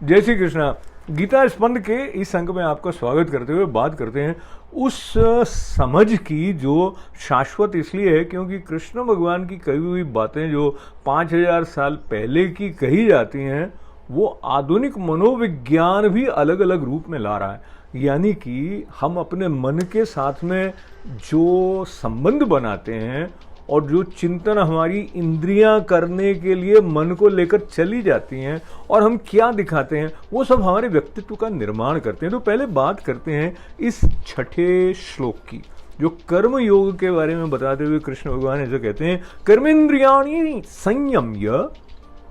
जय श्री कृष्णा। गीता स्पंद के इस अंक में आपका स्वागत करते हुए बात करते हैं उस समझ की जो शाश्वत इसलिए है क्योंकि कृष्ण भगवान की कही हुई बातें जो 5000 साल पहले की कही जाती हैं वो आधुनिक मनोविज्ञान भी अलग अलग रूप में ला रहा है। यानी कि हम अपने मन के साथ में जो संबंध बनाते हैं और जो चिंतन हमारी इंद्रियां करने के लिए मन को लेकर चली जाती हैं और हम क्या दिखाते हैं वो सब हमारे व्यक्तित्व का निर्माण करते हैं। तो पहले बात करते हैं इस छठे श्लोक की जो कर्म योग के बारे में बताते हुए कृष्ण भगवान ऐसे कहते हैं, कर्मेंद्रियाणि संयम्य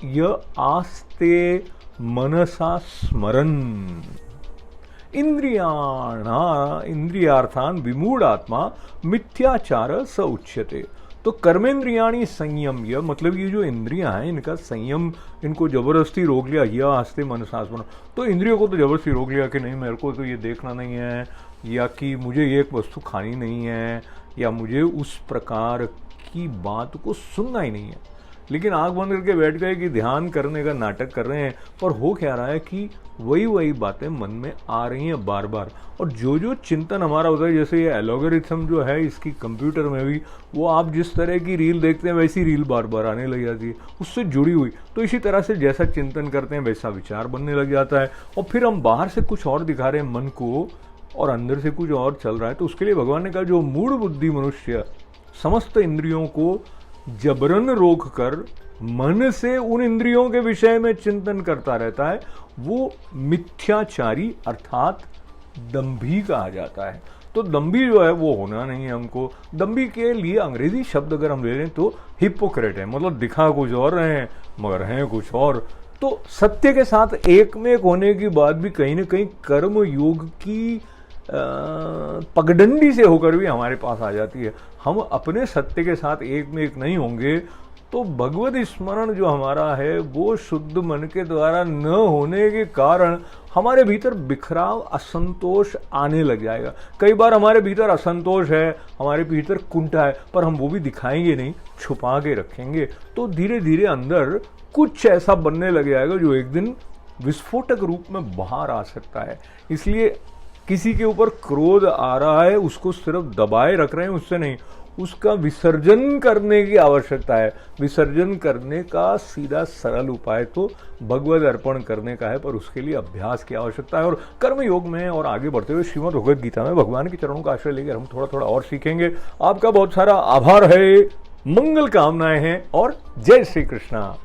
य आस्ते मनसा स्मरन् इंद्रियार्थान विमूढ़ात्मा मिथ्याचार स उच्यते। तो कर्मेंद्रियाणी संयम्य मतलब ये जो इंद्रियां हैं इनका संयम, इनको जबरदस्ती रोक लिया, यह आस्ते मनसा स्मरण। तो इंद्रियों को तो जबरदस्ती रोक लिया कि नहीं मेरे को तो ये देखना नहीं है, या कि मुझे ये एक वस्तु खानी नहीं है, या मुझे उस प्रकार की बात को सुनना ही नहीं है। लेकिन आंख बंद करके बैठ गए कि ध्यान करने का नाटक कर रहे हैं, पर हो क्या रहा है कि वही बातें मन में आ रही हैं बार बार। और जो चिंतन हमारा होता है, जैसे ये एल्गोरिथम जो है इसकी कंप्यूटर में भी, वो आप जिस तरह की रील देखते हैं वैसी रील बार बार आने लग जाती है उससे जुड़ी हुई। तो इसी तरह से जैसा चिंतन करते हैं वैसा विचार बनने लग जाता है और फिर हम बाहर से कुछ और दिखा रहे हैं मन को और अंदर से कुछ और चल रहा है। तो उसके लिए भगवान ने कहा जो मूढ़ बुद्धि मनुष्य समस्त इंद्रियों को जबरन रोक कर मन से उन इंद्रियों के विषय में चिंतन करता रहता है वो मिथ्याचारी अर्थात दंभी कहा जाता है। तो दंभी जो है वो होना नहीं है हमको। दंभी के लिए अंग्रेजी शब्द अगर हम ले लें तो हिपोक्रेट है, मतलब दिखा कुछ और रहे हैं मगर हैं कुछ और। तो सत्य के साथ एक में एक होने की बात भी कहीं ना कहीं कर्म योग की पगडंडी से होकर भी हमारे पास आ जाती है। हम अपने सत्य के साथ एक में एक नहीं होंगे तो भगवत स्मरण जो हमारा है वो शुद्ध मन के द्वारा न होने के कारण हमारे भीतर बिखराव, असंतोष आने लग जाएगा। कई बार हमारे भीतर असंतोष है, हमारे भीतर कुंठा है, पर हम वो भी दिखाएंगे नहीं, छुपा के रखेंगे। तो धीरे धीरे अंदर कुछ ऐसा बनने लग जाएगा जो एक दिन विस्फोटक रूप में बाहर आ सकता है। इसलिए किसी के ऊपर क्रोध आ रहा है उसको सिर्फ दबाए रख रहे हैं, उससे नहीं, उसका विसर्जन करने की आवश्यकता है। विसर्जन करने का सीधा सरल उपाय तो भगवद अर्पण करने का है, पर उसके लिए अभ्यास की आवश्यकता है। और कर्म योग में और आगे बढ़ते हुए श्रीमद् भगवद गीता में भगवान के चरणों का आश्रय लेकर हम थोड़ा थोड़ा और सीखेंगे। आपका बहुत सारा आभार है, मंगल कामनाएं हैं और जय श्री कृष्णा।